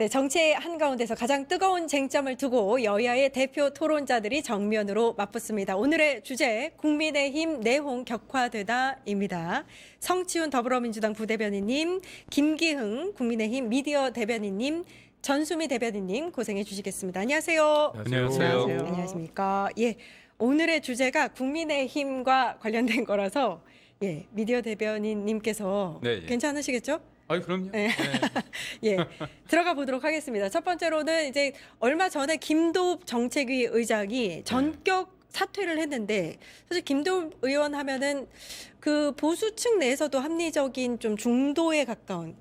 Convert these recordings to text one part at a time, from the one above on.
네, 정치의 한가운데서 가장 뜨거운 쟁점을 두고 여야의 대표 토론자들이 정면으로 맞붙습니다. 오늘의 주제 국민의힘 내홍 격화되다입니다. 성치훈 더불어민주당 부대변인님, 김기흥 국민의힘 미디어 대변인님, 전수미 대변인님 고생해 주시겠습니다. 안녕하세요. 안녕하세요. 안녕하십니까. 예, 오늘의 주제가 국민의힘과 관련된 거라서 미디어 대변인님께서 괜찮으시겠죠? 그럼요. 네. 예, 들어가 보도록 하겠습니다. 첫 번째로는 이제 얼마 전에 김도읍 정책위 의장이 전격 사퇴를 했는데 사실 김도읍 의원 하면은 그 보수층 내에서도 합리적인 좀 중도에 가까운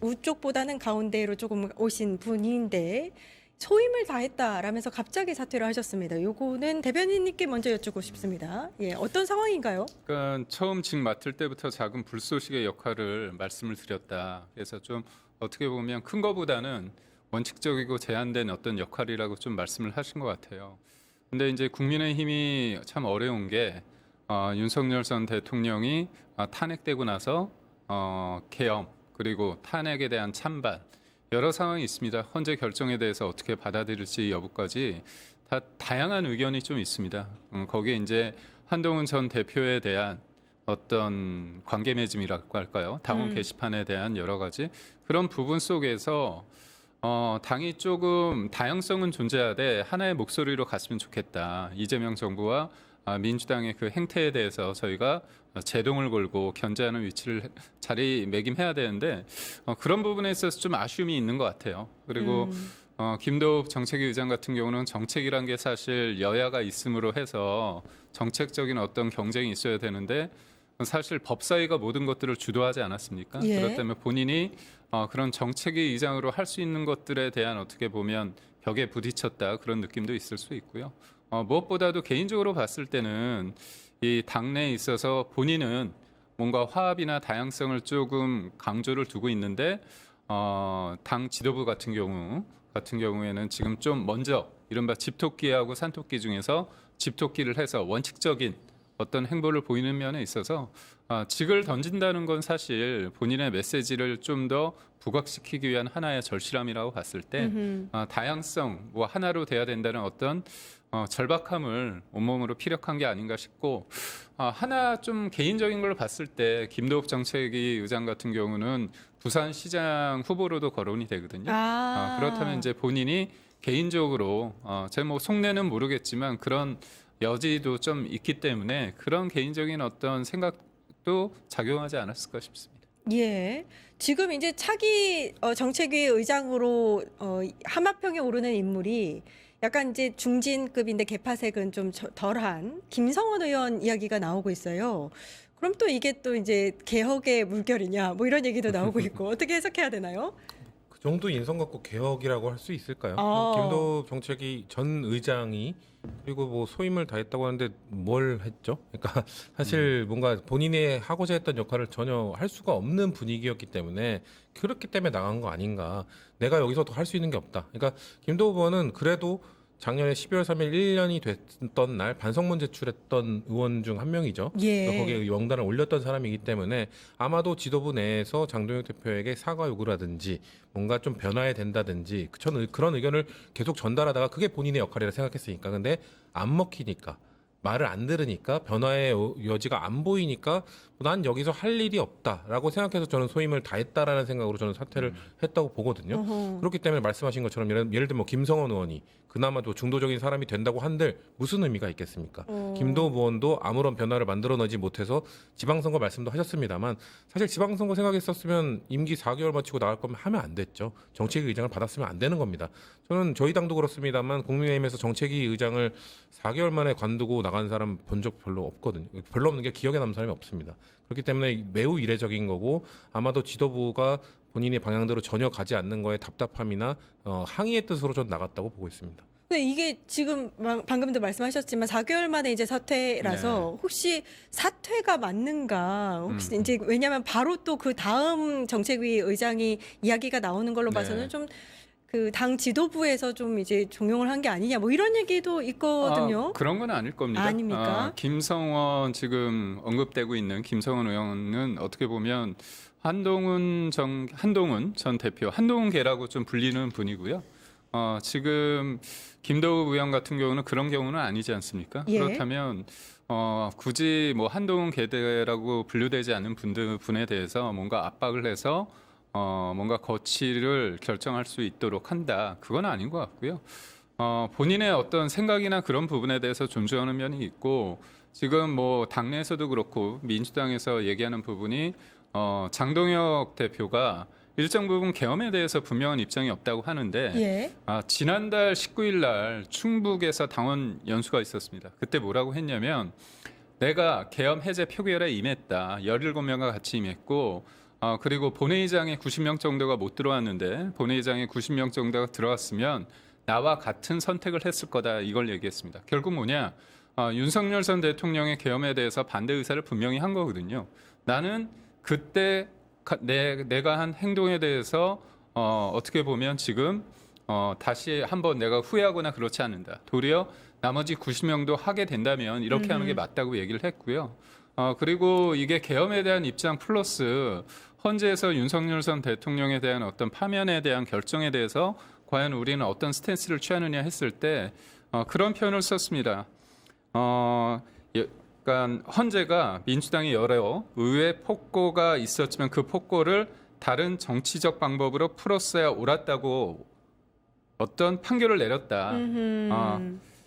우쪽보다는 가운데로 조금 오신 분인데 소임을 다했다라면서 갑자기 사퇴를 하셨습니다. 요거는 대변인님께 먼저 여쭙고 싶습니다. 예, 어떤 상황인가요? 그러니까 처음 직 맡을 때부터 작은 불쏘시개 역할을 말씀을 드렸다. 그래서 좀 어떻게 보면 큰 거보다는 원칙적이고 제한된 어떤 역할이라고 좀 말씀을 하신 것 같아요. 근데 이제 국민의힘이 참 어려운 게 윤석열 전 대통령이 탄핵되고 나서 계엄 그리고 탄핵에 대한 찬반 여러 상황이 있습니다. 헌재 결정에 대해서 어떻게 받아들일지 여부까지 다 다양한 의견이 좀 있습니다. 거기에 이제 한동훈 전 대표에 대한 어떤 관계 맺음이라고 할까요? 당원 게시판에 대한 여러 가지 그런 부분 속에서 당이 조금 다양성은 존재하되 하나의 목소리로 갔으면 좋겠다. 이재명 정부와 민주당의 그 행태에 대해서 저희가 제동을 걸고 견제하는 위치를 자리매김해야 되는데 그런 부분에 있어서 좀 아쉬움이 있는 것 같아요. 그리고 김도읍 정책위 의장 같은 경우는 정책이란 게 사실 여야가 있음으로 해서 정책적인 어떤 경쟁이 있어야 되는데 사실 법사위가 모든 것들을 주도하지 않았습니까? 예. 그렇기 때문에 본인이 그런 정책위 의장으로 할 수 있는 것들에 대한 어떻게 보면 벽에 부딪혔다 그런 느낌도 있을 수 있고요. 무엇보다도 개인적으로 봤을 때는 이 당내에 있어서 본인은 뭔가 화합이나 다양성을 조금 강조를 두고 있는데 당 지도부 같은 경우에는 지금 좀 먼저 이른바 집토끼하고 산토끼 중에서 집토끼를 해서 원칙적인 어떤 행보를 보이는 면에 있어서 직을 던진다는 건 사실 본인의 메시지를 좀 더 부각시키기 위한 하나의 절실함이라고 봤을 때 다양성 뭐 하나로 돼야 된다는 어떤 절박함을 온몸으로 피력한 게 아닌가 싶고 하나 좀 개인적인 걸 봤을 때 김도읍 정책위 의장 같은 경우는 부산시장 후보로도 거론이 되거든요. 그렇다면 이제 본인이 개인적으로 제 뭐 속내는 모르겠지만 그런 여지도 좀 있기 때문에 그런 개인적인 어떤 생각도 작용하지 않았을까 싶습니다. 예. 지금 이제 차기 정책위 의장으로 하마평에 오르는 인물이 약간 이제 중진급인데 개파색은 좀 덜한 김성원 의원 이야기가 나오고 있어요. 그럼 또 이게 또 이제 개혁의 물결이냐 뭐 이런 얘기도 나오고 있고 어떻게 해석해야 되나요? 그 정도 인성 갖고 개혁이라고 할 수 있을까요? 김도읍 정책위 전 의장이 그리고 뭐 소임을 다했다고 하는데 뭘 했죠? 그러니까 사실 뭔가 본인이 하고자 했던 역할을 전혀 할 수가 없는 분위기였기 때문에 그렇기 때문에 나간 거 아닌가. 내가 여기서 더 할 수 있는 게 없다. 그러니까 김도읍 의원은 그래도 작년에 12월 3일 1년이 됐던 날 반성문 제출했던 의원 중 한 명이죠. 예. 거기에 명단을 올렸던 사람이기 때문에 아마도 지도부 내에서 장동혁 대표에게 사과 요구라든지 뭔가 좀 변화해야 된다든지 저는 그런 의견을 계속 전달하다가 그게 본인의 역할이라 생각했으니까. 근데 안 먹히니까 말을 안 들으니까 변화의 여지가 안 보이니까 난 여기서 할 일이 없다라고 생각해서 저는 소임을 다했다라는 생각으로 저는 사퇴를 했다고 보거든요. 그렇기 때문에 말씀하신 것처럼 예를 들면 뭐 김성원 의원이 그나마도 중도적인 사람이 된다고 한들 무슨 의미가 있겠습니까? 김도읍 의원도 아무런 변화를 만들어내지 못해서 지방선거 말씀도 하셨습니다만 사실 지방선거 생각했었으면 임기 4개월 마치고 나갈 거면 하면 안 됐죠. 정책위 의장을 받았으면 안 되는 겁니다. 저는 저희 당도 그렇습니다만 국민의힘에서 정책위 의장을 4개월 만에 관두고 나간 사람 본 적 별로 없거든요. 별로 없는 게 기억에 남는 사람이 없습니다. 그렇기 때문에 매우 이례적인 거고 아마도 지도부가 본인의 방향대로 전혀 가지 않는 거에 답답함이나 항의의 뜻으로 전 나갔다고 보고 있습니다. 근데 이게 지금 방금도 말씀하셨지만 4개월 만에 이제 사퇴라서 혹시 사퇴가 맞는가? 혹시 이제 왜냐하면 바로 또 그 다음 정책위 의장이 이야기가 나오는 걸로 봐서는 좀 그 당 지도부에서 좀 이제 종용을 한 게 아니냐 뭐 이런 얘기도 있거든요. 그런 건 아닐 겁니다. 아닙니까? 김성원 지금 언급되고 있는 김성원 의원은 어떻게 보면 한동훈 전 대표, 한동훈계라고 좀 불리는 분이고요. 지금 김도우 의원 같은 경우는 그런 경우는 아니지 않습니까? 예. 그렇다면 굳이 뭐 한동훈 계대라고 분류되지 않는 분에 대해서 뭔가 압박을 해서 뭔가 거취를 결정할 수 있도록 한다. 그건 아닌 것 같고요. 본인의 어떤 생각이나 그런 부분에 대해서 존중하는 면이 있고 지금 뭐 당내에서도 그렇고 민주당에서 얘기하는 부분이 장동혁 대표가 일정 부분 계엄에 대해서 분명한 입장이 없다고 하는데 예. 지난달 19일 날 충북에서 당원 연수가 있었습니다. 그때 뭐라고 했냐면 내가 계엄 해제 표결에 임했다. 17명과 같이 임했고 그리고 본회의장에 90명 정도가 못 들어왔는데 본회의장에 90명 정도가 들어왔으면 나와 같은 선택을 했을 거다. 이걸 얘기했습니다. 결국 뭐냐? 윤석열 전 대통령의 계엄에 대해서 반대 의사를 분명히 한 거거든요. 나는 그때 내가 한 행동에 대해서 어떻게 보면 지금 다시 한번 내가 후회하거나 그렇지 않는다. 도리어 나머지 90명도 하게 된다면 이렇게 하는 게 맞다고 얘기를 했고요. 그리고 이게 계엄에 대한 입장 플러스 헌재에서 윤석열 전 대통령에 대한 어떤 파면에 대한 결정에 대해서 과연 우리는 어떤 스탠스를 취하느냐 했을 때 그런 표현을 썼습니다. 그러니까 헌재가 민주당이 여러 의회 폭거가 있었지만 그 폭거를 다른 정치적 방법으로 풀었어야 옳았다고 어떤 판결을 내렸다.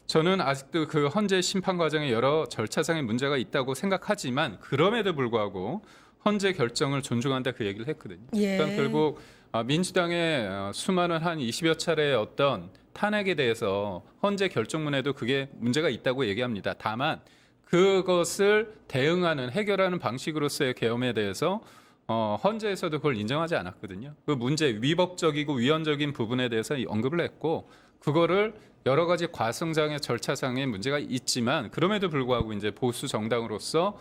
저는 아직도 그 헌재 심판 과정에 여러 절차상의 문제가 있다고 생각하지만 그럼에도 불구하고 헌재 결정을 존중한다 그 얘기를 했거든요. 예. 그러니까 결국 민주당의 수많은 한 20여 차례의 어떤 탄핵에 대해서 헌재 결정문에도 그게 문제가 있다고 얘기합니다. 다만 그것을 대응하는 해결하는 방식으로서의 계엄에 대해서 헌재에서도 그걸 인정하지 않았거든요. 그 문제 위법적이고 위헌적인 부분에 대해서 언급을 했고 그거를 여러 가지 과정상의 절차상의 문제가 있지만 그럼에도 불구하고 이제 보수 정당으로서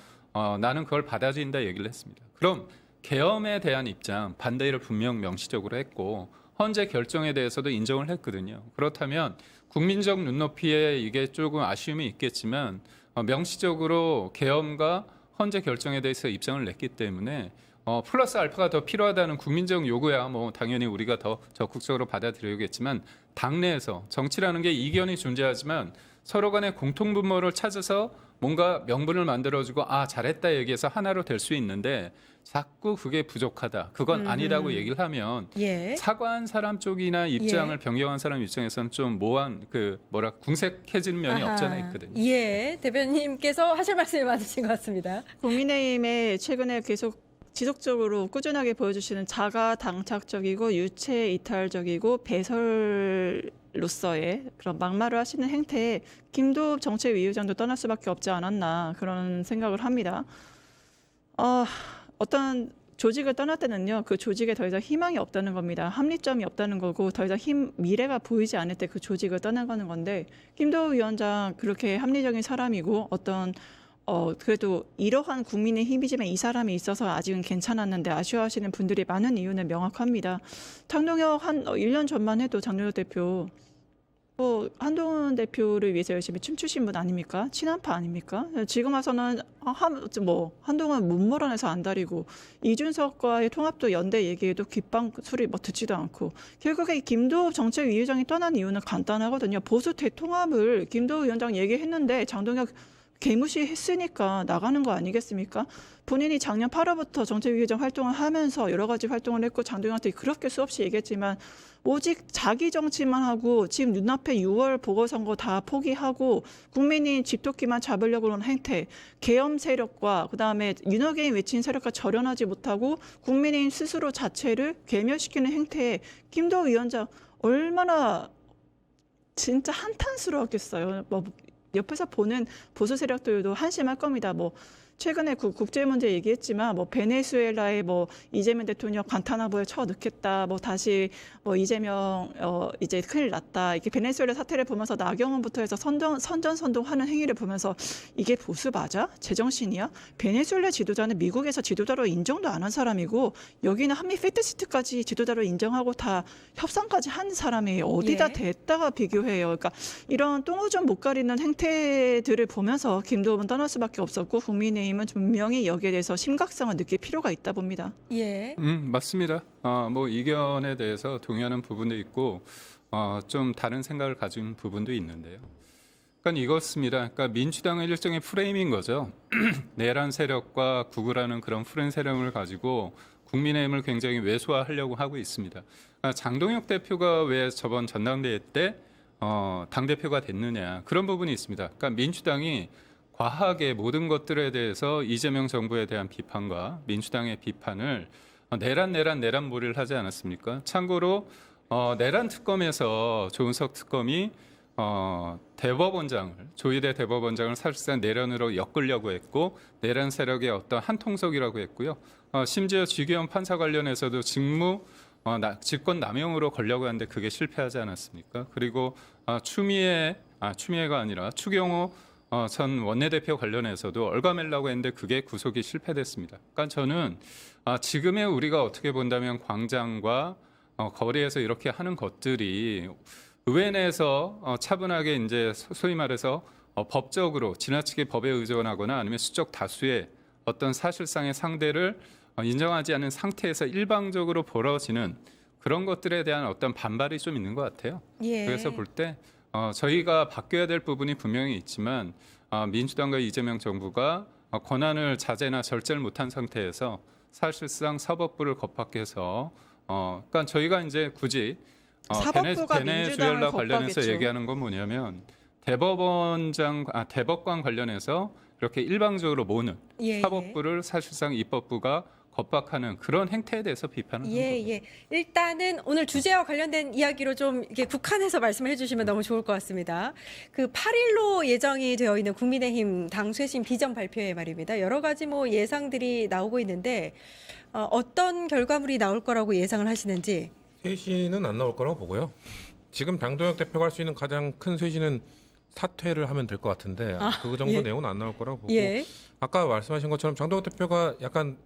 나는 그걸 받아들인다 얘기를 했습니다. 그럼 계엄에 대한 입장 반대를 분명 명시적으로 했고 헌재 결정에 대해서도 인정을 했거든요. 그렇다면 국민적 눈높이에 이게 조금 아쉬움이 있겠지만 명시적으로 계엄과 헌재 결정에 대해서 입장을 냈기 때문에 플러스 알파가 더 필요하다는 국민적 요구야 뭐 당연히 우리가 더 적극적으로 받아들여야겠지만 당내에서 정치라는 게 이견이 존재하지만 서로 간의 공통분모를 찾아서 뭔가 명분을 만들어주고 잘했다 얘기해서 하나로 될 수 있는데 자꾸 그게 부족하다. 그건 아니라고 얘기를 하면 예. 사과한 사람 쪽이나 입장을 변경한 사람 입장에서는 좀 모호한 궁색해지는 면이 없지 않아 있거든요. 예. 대표님께서 하실 말씀이 많으신 것 같습니다. 국민의힘에 최근에 계속 지속적으로 꾸준하게 보여주시는 자가당착적이고 유체 이탈적이고 배설로서의 그런 막말을 하시는 행태에 김도읍 정책위의장도 떠날 수밖에 없지 않았나 그런 생각을 합니다. 어떤 조직을 떠날 때는요, 그 조직에 더 이상 희망이 없다는 겁니다. 합리점이 없다는 거고 더 이상 미래가 보이지 않을 때 그 조직을 떠나가는 건데 김도읍 위원장 그렇게 합리적인 사람이고 그래도 이러한 국민의 힘이지만 이 사람이 있어서 아직은 괜찮았는데 아쉬워하시는 분들이 많은 이유는 명확합니다. 장동혁 1년 전만 해도 장동혁 대표 한동훈 대표를 위해서 열심히 춤추신 분 아닙니까? 친한파 아닙니까? 지금 와서는 한동훈 못 몰아내서 안달이고 이준석과의 통합도 연대 얘기에도 귓방 소리 듣지도 않고 결국에 김도읍 정책위의장이 떠난 이유는 간단하거든요. 보수 대통합을 김도읍 위원장 얘기했는데 장동혁 개무시했으니까 나가는 거 아니겠습니까? 본인이 작년 8월부터 정책위의장 활동을 하면서 여러 가지 활동을 했고 장동혁한테 그렇게 수없이 얘기했지만 오직 자기 정치만 하고 지금 눈앞에 6월 보궐선거 다 포기하고 국민이 집토끼만 잡으려고 하는 행태, 계엄 세력과 그다음에 윤호개인 외친 세력과 절연하지 못하고 국민의힘 스스로 자체를 괴멸시키는 행태에 김도읍 위원장 얼마나 진짜 한탄스러웠겠어요. 옆에서 보는 보수 세력들도 한심할 겁니다. 최근에 국제 문제 얘기했지만 베네수엘라에 이재명 대통령 관타나보에 쳐넣겠다. 다시 이재명 이제 큰일 났다. 이게 베네수엘라 사태를 보면서 나경원부터 해서 선전선동하는 행위를 보면서 이게 보수 맞아? 제정신이야? 베네수엘라 지도자는 미국에서 지도자로 인정도 안 한 사람이고 여기는 한미 피트시트까지 지도자로 인정하고 다 협상까지 한 사람이 어디다 댔다가 비교해요. 그러니까 이런 똥오줌 못 가리는 행태들을 보면서 김도읍은 떠날 수밖에 없었고 국민의 국민의힘은 분명히 여기에 대해서 심각성을 느낄 필요가 있다 봅니다. 예. 맞습니다. 뭐 이견에 대해서 동의하는 부분도 있고 좀 다른 생각을 가진 부분도 있는데요. 그러니까 이것입니다. 그러니까 민주당은 일종의 프레임인 거죠. 내란 세력과 구구라는 그런 프레임 세력을 가지고 국민의힘을 굉장히 왜소화하려고 하고 있습니다. 그러니까 장동혁 대표가 왜 저번 전당대회 때 당대표가 됐느냐 그런 부분이 있습니다. 그러니까 민주당이 과하게 모든 것들에 대해서 이재명 정부에 대한 비판과 민주당의 비판을 내란몰이를 하지 않았습니까? 참고로 내란 특검에서 조은석 특검이 조희대 대법원장을 사실상 내란으로 엮으려고 했고 내란 세력의 어떤 한 통속이라고 했고요. 심지어 지규현 판사 관련해서도 직권 남용으로 걸려고 하는데 그게 실패하지 않았습니까? 그리고 추미애가 아니라 추경호 전 원내대표 관련해서도 얽어매려고 했는데 그게 구속이 실패됐습니다. 그러니까 저는 지금의 우리가 어떻게 본다면 광장과 거리에서 이렇게 하는 것들이 의회 내에서 차분하게 이제 소위 말해서 법적으로 지나치게 법에 의존하거나 아니면 수적 다수의 어떤 사실상의 상대를 인정하지 않은 상태에서 일방적으로 벌어지는 그런 것들에 대한 어떤 반발이 좀 있는 것 같아요. 예. 그래서 볼 때 저희가 바뀌어야 될 부분이 분명히 있지만 민주당과 이재명 정부가 권한을 자제나 절제를 못한 상태에서 사실상 사법부를 겁박해서 그러니까 저희가 이제 굳이 사법부가 베네수엘라 민주당을 관련해서 겁박했죠. 얘기하는 건 뭐냐면 대법관 관련해서 이렇게 일방적으로 모는 예, 사법부를 사실상 입법부가 겁박하는 그런 행태에 대해서 비판을 한 예, 겁니다. 예. 일단은 오늘 주제와 관련된 이야기로 좀 이렇게 국한해서 말씀을 해주시면 너무 좋을 것 같습니다. 그 8일로 예정이 되어 있는 국민의힘 당 쇄신 비전 발표회 말입니다. 여러 가지 뭐 예상들이 나오고 있는데 어떤 결과물이 나올 거라고 예상을 하시는지. 쇄신은 안 나올 거라고 보고요. 지금 장동혁 대표가 할 수 있는 가장 큰 쇄신은 사퇴를 하면 될 것 같은데 그 정도 예. 내용은 안 나올 거라고 보고 예. 아까 말씀하신 것처럼 장동혁 대표가 약간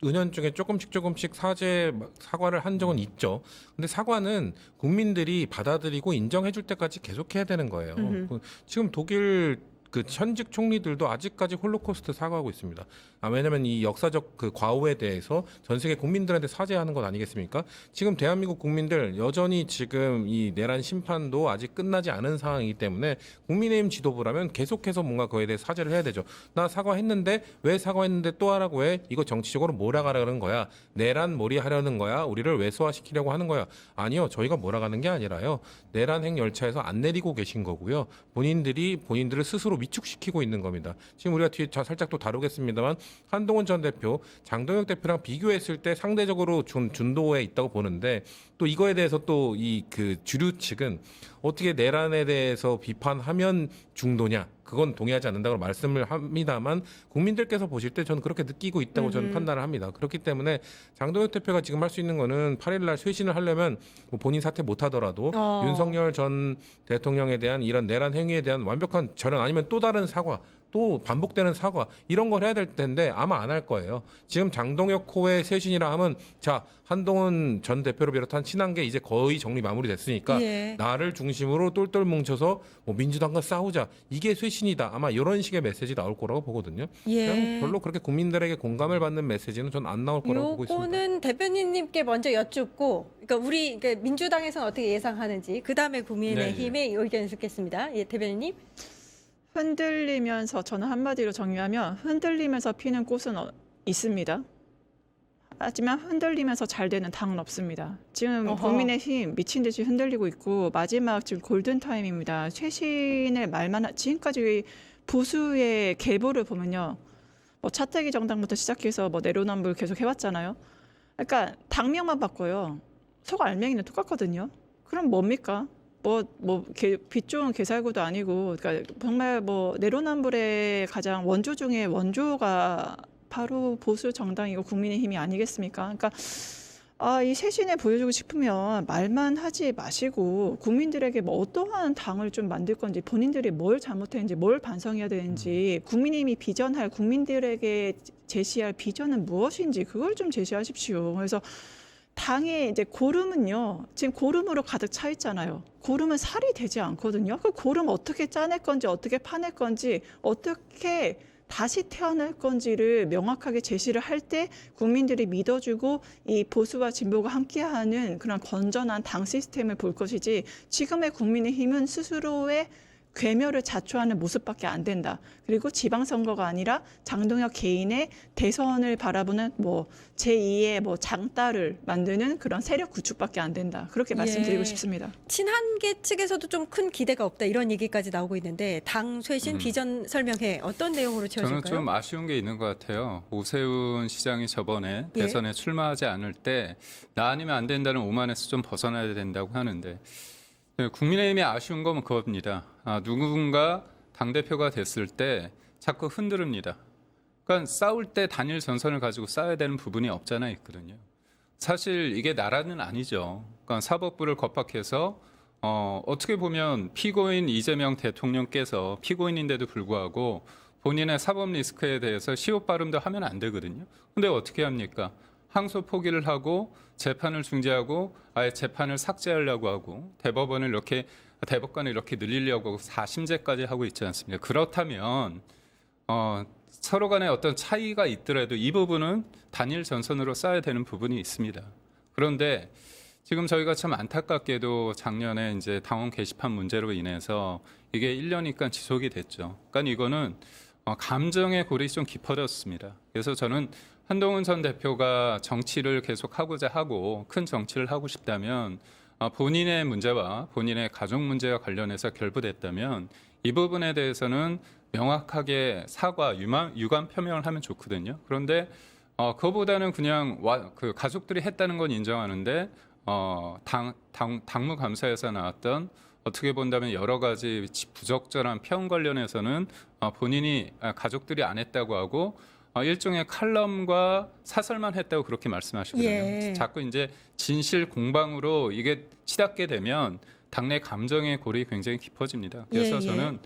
은연중에 조금씩 사과를 한 적은 있죠. 근데 사과는 국민들이 받아들이고 인정해 줄 때까지 계속해야 되는 거예요. 지금 독일 그 현직 총리들도 아직까지 홀로코스트 사과하고 있습니다. 왜냐하면 이 역사적 그 과오에 대해서 전 세계 국민들한테 사죄하는 것 아니겠습니까? 지금 대한민국 국민들 여전히 지금 이 내란 심판도 아직 끝나지 않은 상황이기 때문에 국민의힘 지도부라면 계속해서 뭔가 그에 대해 사죄를 해야 되죠. 나 사과했는데 왜 사과했는데 또 하라고 해? 이거 정치적으로 몰아가려는 거야. 내란 몰이하려는 거야. 우리를 왜소화시키려고 하는 거야. 아니요. 저희가 몰아가는 게 아니라요. 내란행 열차에서 안 내리고 계신 거고요. 본인들을 스스로 위축시키고 있는 겁니다. 지금 우리가 뒤에 살짝 또 다루겠습니다만 한동훈 전 대표, 장동혁 대표랑 비교했을 때 상대적으로 준도에 있다고 보는데 또 이거에 대해서 또 이 그 주류 측은 어떻게 내란에 대해서 비판하면 중도냐? 그건 동의하지 않는다고 말씀을 합니다만 국민들께서 보실 때 저는 그렇게 느끼고 있다고 저는 판단을 합니다. 그렇기 때문에 장동혁 대표가 지금 할 수 있는 거는 8일날 쇄신을 하려면 뭐 본인 사퇴 못하더라도 윤석열 전 대통령에 대한 이런 내란 행위에 대한 완벽한 절연 아니면 또 다른 사과 또 반복되는 사과 이런 걸 해야 될 텐데 아마 안 할 거예요. 지금 장동혁 호의 쇄신이라 하면 자 한동훈 전 대표를 비롯한 친한계 이제 거의 정리 마무리됐으니까 예. 나를 중심으로 똘똘 뭉쳐서 뭐 민주당과 싸우자 이게 쇄신이다 아마 이런 식의 메시지 나올 거라고 보거든요. 예. 그냥 별로 그렇게 국민들에게 공감을 받는 메시지는 전 안 나올 거라고 보고 있습니다. 요거는 대변인님께 먼저 여쭙고, 그러니까 민주당에서는 어떻게 예상하는지, 그 다음에 국민의힘의 의견을 듣겠습니다. 예, 대변인님. 흔들리면서 저는 한마디로 정리하면 흔들리면서 피는 꽃은 있습니다. 하지만 흔들리면서 잘 되는 당은 없습니다. 지금 어허. 국민의힘 미친 듯이 흔들리고 있고 마지막 지금 골든 타임입니다. 쇄신을 지금까지 보수의 계보를 보면요, 뭐 차태기 정당부터 시작해서 뭐 내로남불 계속 해왔잖아요. 그러니까 당명만 바꿔요. 속 알맹이는 똑같거든요. 그럼 뭡니까? 빛 좋은 개살구도 아니고, 그러니까 정말 뭐 내로남불의 가장 원조 중에 원조가 바로 보수 정당이고 국민의힘이 아니겠습니까? 그러니까 이 쇄신을 보여주고 싶으면 말만 하지 마시고 국민들에게 뭐 어떠한 당을 좀 만들 건지, 본인들이 뭘 잘못했는지, 뭘 반성해야 되는지, 국민의힘이 비전할, 국민들에게 제시할 비전은 무엇인지 그걸 좀 제시하십시오. 그래서 당의 이제 고름은요, 지금 고름으로 가득 차 있잖아요. 고름은 살이 되지 않거든요. 그 고름 어떻게 짜낼 건지, 어떻게 파낼 건지, 어떻게 다시 태어날 건지를 명확하게 제시를 할 때 국민들이 믿어주고 이 보수와 진보가 함께하는 그런 건전한 당 시스템을 볼 것이지 지금의 국민의힘은 스스로의 괴멸을 자초하는 모습밖에 안 된다. 그리고 지방선거가 아니라 장동혁 개인의 대선을 바라보는 뭐 제2의 뭐 장따를 만드는 그런 세력 구축밖에 안 된다. 그렇게 말씀드리고 싶습니다. 친한계 측에서도 좀 큰 기대가 없다 이런 얘기까지 나오고 있는데 당 쇄신 비전 설명회 어떤 내용으로 채워질까요? 저는 좀 아쉬운 게 있는 것 같아요. 오세훈 시장이 저번에 예. 대선에 출마하지 않을 때 나 아니면 안 된다는 오만에서 좀 벗어나야 된다고 하는데 국민의힘이 아쉬운 건 그겁니다. 누군가 당대표가 됐을 때 자꾸 흔들립니다. 그러니까 싸울 때 단일 전선을 가지고 싸워야 되는 부분이 없잖아 있거든요. 사실 이게 나라는 아니죠. 그러니까 사법부를 겁박해서 어떻게 보면 피고인 이재명 대통령께서 피고인인데도 불구하고 본인의 사법 리스크에 대해서 시효 발음도 하면 안 되거든요. 근데 어떻게 합니까? 항소 포기를 하고 재판을 중지하고 아예 재판을 삭제하려고 하고 대법원을 이렇게 대법관을 이렇게 늘리려고 하고 4심제까지 하고 있지 않습니까? 그렇다면 서로 간에 어떤 차이가 있더라도 이 부분은 단일 전선으로 쌓아야 되는 부분이 있습니다. 그런데 지금 저희가 참 안타깝게도 작년에 이제 당원 게시판 문제로 인해서 이게 1년이니까 지속이 됐죠. 그러니까 이거는 감정의 골이 좀 깊어졌습니다. 그래서 저는 한동훈 전 대표가 정치를 계속하고자 하고 큰 정치를 하고 싶다면 본인의 문제와 본인의 가족 문제와 관련해서 결부됐다면 이 부분에 대해서는 명확하게 사과, 유감 표명을 하면 좋거든요. 그런데 그거보다는 그냥 그 가족들이 했다는 건 인정하는데 당무감사에서 나왔던 어떻게 본다면 여러 가지 부적절한 평 관련해서는 본인이 가족들이 안 했다고 하고 일종의 칼럼과 사설만 했다고 그렇게 말씀하시거든요. 예. 자꾸 이제 진실 공방으로 이게 치닫게 되면 당내 감정의 골이 굉장히 깊어집니다. 그래서 예. 저는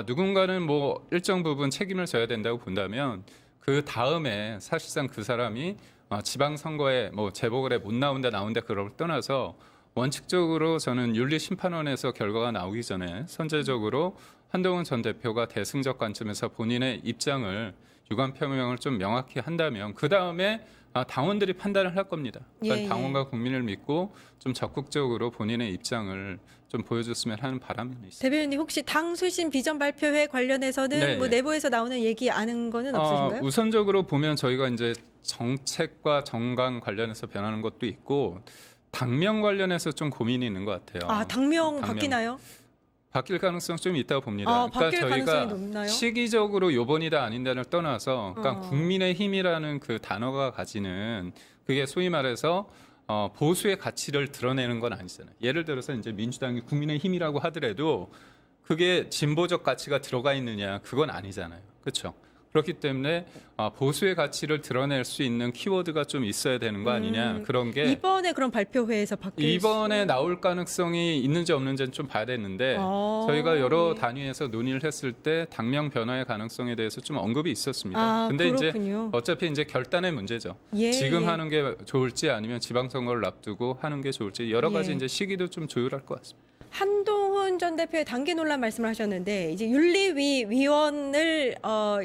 누군가는 뭐 일정 부분 책임을 져야 된다고 본다면 그 다음에 사실상 그 사람이 지방선거에 뭐 재보궐에 못 나온다 그걸 떠나서 원칙적으로 저는 윤리심판원에서 결과가 나오기 전에 선제적으로 한동훈 전 대표가 대승적 관점에서 본인의 입장을 유감 표명을 좀 명확히 한다면 그 다음에 당원들이 판단을 할 겁니다. 그러니까 예. 당원과 국민을 믿고 좀 적극적으로 본인의 입장을 좀 보여줬으면 하는 바람이 있습니다. 대변인님 혹시 당 쇄신 비전 발표회 관련해서는 네. 뭐 내부에서 나오는 얘기 아는 거는 없으신가요? 우선적으로 보면 저희가 이제 정책과 정강 관련해서 변하는 것도 있고 당명 관련해서 좀 고민이 있는 것 같아요. 당명 당명. 바뀌나요? 바뀔 가능성 좀 있다고 봅니다. 바뀔 가능성이 저희가 높나요? 시기적으로 요번이다 아닌다를 떠나서 그러니까 국민의 힘이라는 그 단어가 가지는 그게 소위 말해서 보수의 가치를 드러내는 건 아니잖아요. 예를 들어서 이제 민주당이 국민의 힘이라고 하더라도 그게 진보적 가치가 들어가 있느냐 그건 아니잖아요. 그렇죠? 그렇기 때문에 보수의 가치를 드러낼 수 있는 키워드가 좀 있어야 되는 거 아니냐 그런 게 이번에 그런 발표회에서 바뀔 이번에 나올 가능성이 있는지 없는지는 좀 봐야 되는데 저희가 여러 단위에서 논의를 했을 때 당명 변화의 가능성에 대해서 좀 언급이 있었습니다. 근데 그렇군요. 이제 어차피 이제 결단의 문제죠. 예, 지금 예. 하는 게 좋을지 아니면 지방선거를 앞두고 하는 게 좋을지 여러 가지 예. 이제 시기도 좀 조율할 것 같습니다. 한동훈 전 대표의 단계 논란 말씀을 하셨는데 이제 윤리위 위원을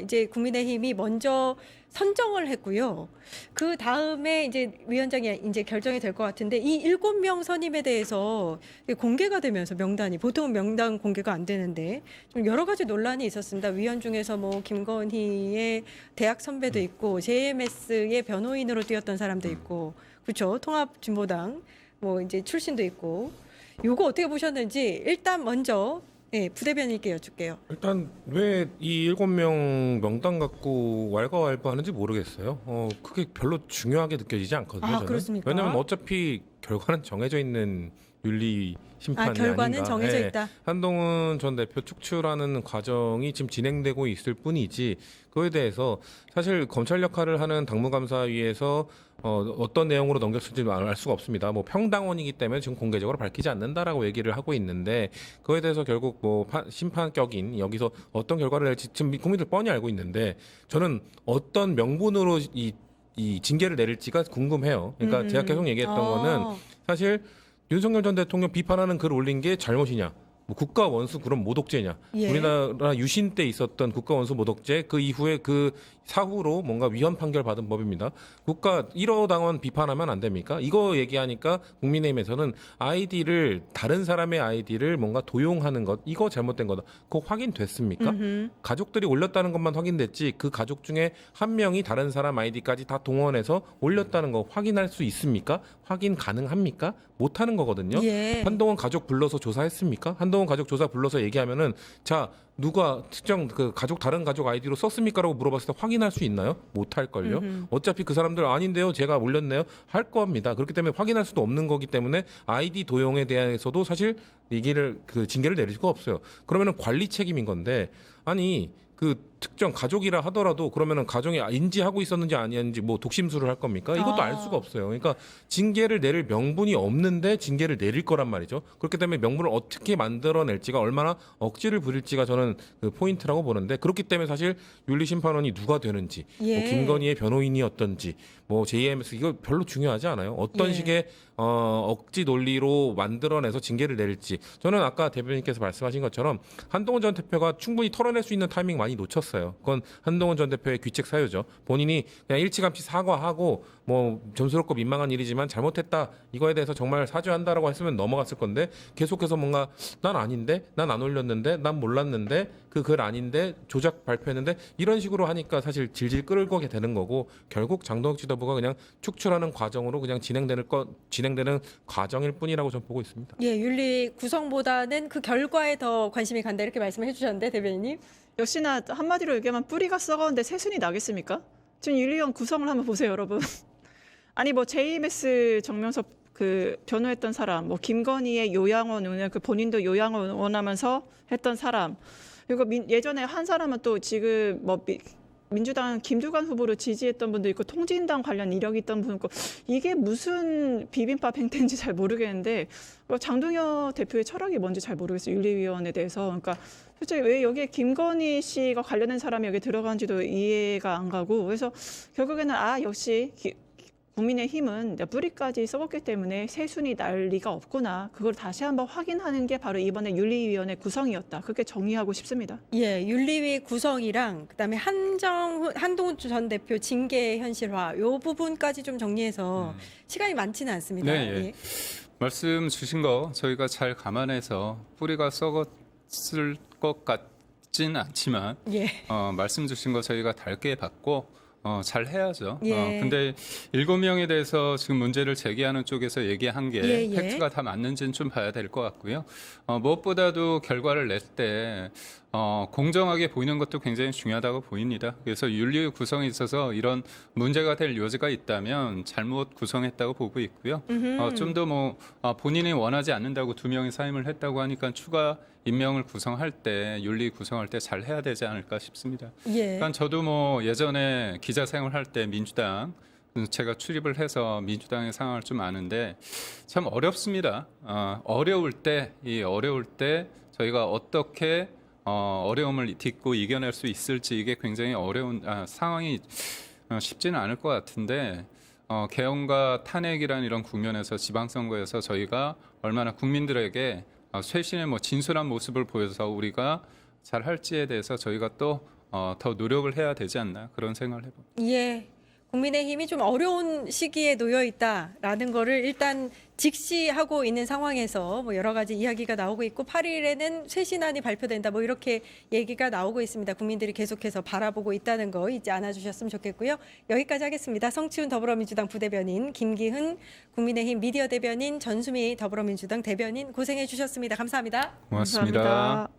이제 국민의힘이 먼저 선정을 했고요. 그 다음에 이제 위원장이 이제 결정이 될 것 같은데 이 7명 선임에 대해서 공개가 되면서 명단이 보통은 명단 공개가 안 되는데 좀 여러 가지 논란이 있었습니다. 위원 중에서 뭐 김건희의 대학 선배도 있고 JMS의 변호인으로 뛰었던 사람도 있고 그렇죠. 통합진보당 뭐 이제 출신도 있고. 요거 어떻게 보셨는지 일단 먼저 부대변인께 여쭐게요. 일단 왜 이 7명 명단 갖고 왈가왈부하는지 모르겠어요. 그게 별로 중요하게 느껴지지 않거든요. 저는. 그렇습니까? 왜냐하면 어차피 결과는 정해져 있는 윤리 심판이 결과는 아닌가. 정해져 있다. 한동훈 전 대표 축출하는 과정이 지금 진행되고 있을 뿐이지 그거에 대해서 사실 검찰 역할을 하는 당무감사위에서 어떤 내용으로 넘겼을지 알 수가 없습니다. 뭐 평당원이기 때문에 지금 공개적으로 밝히지 않는다라고 얘기를 하고 있는데 그거에 대해서 결국 뭐 심판격인 여기서 어떤 결과를 낼지 지금 국민들 뻔히 알고 있는데 저는 어떤 명분으로 이 징계를 내릴지가 궁금해요. 그러니까 제가 계속 얘기했던 거는 사실 윤석열 전 대통령 비판하는 글 올린 게 잘못이냐? 뭐 국가 원수 그런 모독죄냐? 예. 우리나라 유신 때 있었던 국가 원수 모독죄 그 이후에 그 사후로 뭔가 위헌 판결 받은 법입니다. 국가 1호 당원 비판하면 안 됩니까? 이거 얘기하니까 국민의힘에서는 아이디를 다른 사람의 아이디를 뭔가 도용하는 것 이거 잘못된 거다. 그거 확인됐습니까? 가족들이 올렸다는 것만 확인됐지 그 가족 중에 한 명이 다른 사람 아이디까지 다 동원해서 올렸다는 거 확인할 수 있습니까? 확인 가능합니까? 못하는 거거든요. 예. 한동훈 가족 불러서 조사했습니까? 한동훈 가족 조사 불러서 얘기하면은 자 누가 특정 그 가족 다른 가족 아이디로 썼습니까라고 물어봤을 때 확인할 수 있나요? 못할 걸요. 어차피 그 사람들 아닌데요, 제가 올렸네요 할 겁니다. 그렇기 때문에 확인할 수도 없는 거기 때문에 아이디 도용에 대해서도 사실 얘기를 그 징계를 내릴 수가 없어요. 그러면은 관리 책임인 건데 아니. 그 특정 가족이라 하더라도 그러면은 가정이 인지하고 있었는지 아니었는지 뭐 독심술을 할 겁니까? 이것도 알 수가 없어요. 그러니까 징계를 내릴 명분이 없는데 징계를 내릴 거란 말이죠. 그렇기 때문에 명분을 어떻게 만들어낼지가 얼마나 억지를 부릴지가 저는 그 포인트라고 보는데 그렇기 때문에 사실 윤리심판원이 누가 되는지 예. 뭐 김건희의 변호인이었던지 뭐 JMS 이거 별로 중요하지 않아요. 어떤 예. 식의 억지 논리로 만들어내서 징계를 내릴지 저는 아까 대표님께서 말씀하신 것처럼 한동훈 전 대표가 충분히 털어낼 수 있는 타이밍 많이 놓쳤어요. 그건 한동훈 전 대표의 귀책 사유죠. 본인이 그냥 일찌감치 사과하고 뭐 점스럽고 민망한 일이지만 잘못했다 이거에 대해서 정말 사죄한다라고 했으면 넘어갔을 건데 계속해서 뭔가 난 아닌데 난 안 올렸는데 난 몰랐는데 그 글 아닌데 조작 발표했는데 이런 식으로 하니까 사실 질질 끌고 되는 거고 결국 장동혁 지도부가 그냥 축출하는 과정으로 그냥 진행되는 과정일 뿐이라고 저는 보고 있습니다. 예, 윤리 구성보다는 그 결과에 더 관심이 간다 이렇게 말씀을 해주셨는데 대변인님. 역시나 한마디로 얘기하면 뿌리가 썩었는데 새순이 나겠습니까? 지금 윤리위원 구성을 한번 보세요, 여러분. 아니 뭐 JMS 정명섭 그 변호했던 사람, 뭐 김건희의 요양원 의원, 그 본인도 요양원 원하면서 했던 사람, 그리고 예전에 한 사람은 또 지금 뭐 민주당 김두관 후보를 지지했던 분도 있고 통진당 관련 이력이 있던 분 있고 이게 무슨 비빔밥 행태인지 잘 모르겠는데 장동혁 대표의 철학이 뭔지 잘 모르겠어요. 윤리위원에 대해서. 그러니까 솔직히 왜 여기에 김건희 씨가 관련된 사람이 여기 들어간지도 이해가 안 가고 그래서 결국에는 역시 국민의힘은 뿌리까지 썩었기 때문에 새순이 날 리가 없구나. 그걸 다시 한번 확인하는 게 바로 이번에 윤리위원회 구성이었다. 그렇게 정의하고 싶습니다. 예, 윤리위 구성이랑 그다음에 한동훈 전 대표 징계 현실화 요 부분까지 좀 정리해서 시간이 많지는 않습니다. 네, 예. 말씀 주신 거 저희가 잘 감안해서 뿌리가 썩었을 것 같진 않지만 예. 말씀 주신 거 저희가 달게 받고 잘 해야죠. 예. 근데 7명에 대해서 지금 문제를 제기하는 쪽에서 얘기한 게 예, 예. 팩트가 다 맞는지는 좀 봐야 될 것 같고요. 무엇보다도 결과를 낼 때 공정하게 보이는 것도 굉장히 중요하다고 보입니다. 그래서 윤리 구성에 있어서 이런 문제가 될 요지가 있다면 잘못 구성했다고 보고 있고요. 좀 더 본인이 원하지 않는다고 2명이 사임을 했다고 하니까 추가 임명을 구성할 때 윤리 구성할 때 잘 해야 되지 않을까 싶습니다. 예. 그러니까 저도 예전에 기자 생활할 때 민주당 제가 출입을 해서 민주당의 상황을 좀 아는데 참 어렵습니다. 어려울 때 저희가 어떻게 어려움을 딛고 이겨낼 수 있을지 이게 굉장히 어려운 상황이 쉽지는 않을 것 같은데 개헌과 탄핵이라는 이런 국면에서 지방선거에서 저희가 얼마나 국민들에게 쇄신의 진솔한 모습을 보여서 우리가 잘 할지에 대해서 저희가 또 더 노력을 해야 되지 않나 그런 생각을 해봅니다. 예. 국민의힘이 좀 어려운 시기에 놓여 있다라는 거를 일단 직시하고 있는 상황에서 여러 가지 이야기가 나오고 있고 8일에는 쇄신안이 발표된다 이렇게 얘기가 나오고 있습니다. 국민들이 계속해서 바라보고 있다는 거 잊지 않아 주셨으면 좋겠고요. 여기까지 하겠습니다. 성치훈 더불어민주당 부대변인, 김기훈 국민의힘 미디어 대변인, 전수미 더불어민주당 대변인 고생해 주셨습니다. 감사합니다. 고맙습니다. 감사합니다.